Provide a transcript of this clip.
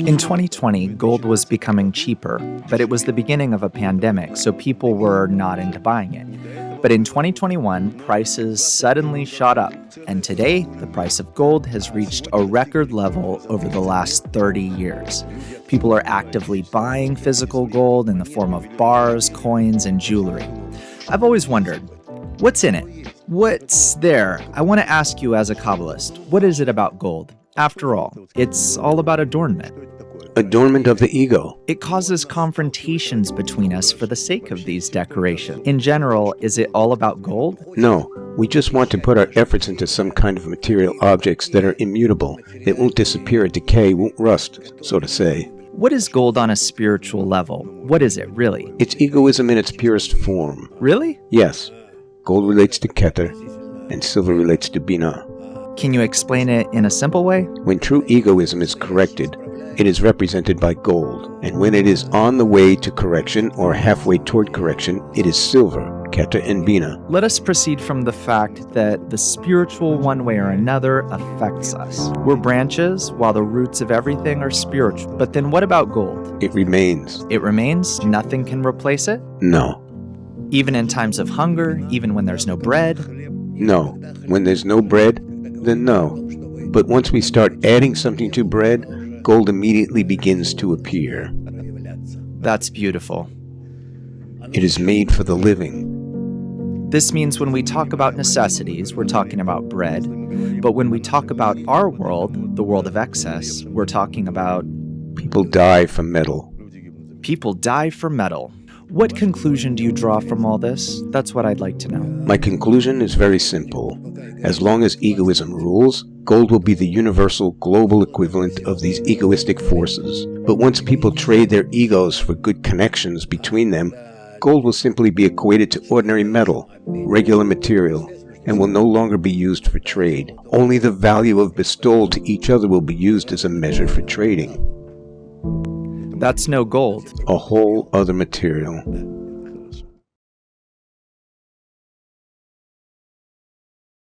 In 2020, gold was becoming cheaper, but it was the beginning of a pandemic, so people were not into buying it. But in 2021, prices suddenly shot up, and today, the price of gold has reached a record level over the last 30 years. People are actively buying physical gold in the form of bars, coins, and jewelry. I've always wondered, what's in it? What's there? I want to ask you as a Kabbalist, what is it about gold? After all, it's all about adornment. Adornment of the ego. It causes confrontations between us for the sake of these decorations. In general, is it all about gold? No, we just want to put our efforts into some kind of material objects that are immutable. It won't disappear or decay, won't rust, so to say. What is gold on a spiritual level? What is it, really? It's egoism in its purest form. Really? Yes. Gold relates to Keter, and silver relates to Bina. Can you explain it in a simple way? When true egoism is corrected, it is represented by gold, and when it is on the way to correction or halfway toward correction, it is silver, Keter and Bina. Let us proceed from the fact that the spiritual one way or another affects us. We're branches, while the roots of everything are spiritual. But then what about gold? It remains. It remains? Nothing can replace it? No. Even in times of hunger? Even when there's no bread? No. When there's no bread, then no. But once we start adding something to bread, gold immediately begins to appear. That's beautiful. It is made for the living. This means when we talk about necessities, we're talking about bread. But when we talk about our world, the world of excess, we're talking about... People die for metal. People die for metal. What conclusion do you draw from all this? That's what I'd like to know. My conclusion is very simple. As long as egoism rules, gold will be the universal global equivalent of these egoistic forces. But once people trade their egos for good connections between them, gold will simply be equated to ordinary metal, regular material, and will no longer be used for trade. Only the value of bestowal to each other will be used as a measure for trading. That's no gold. A whole other material.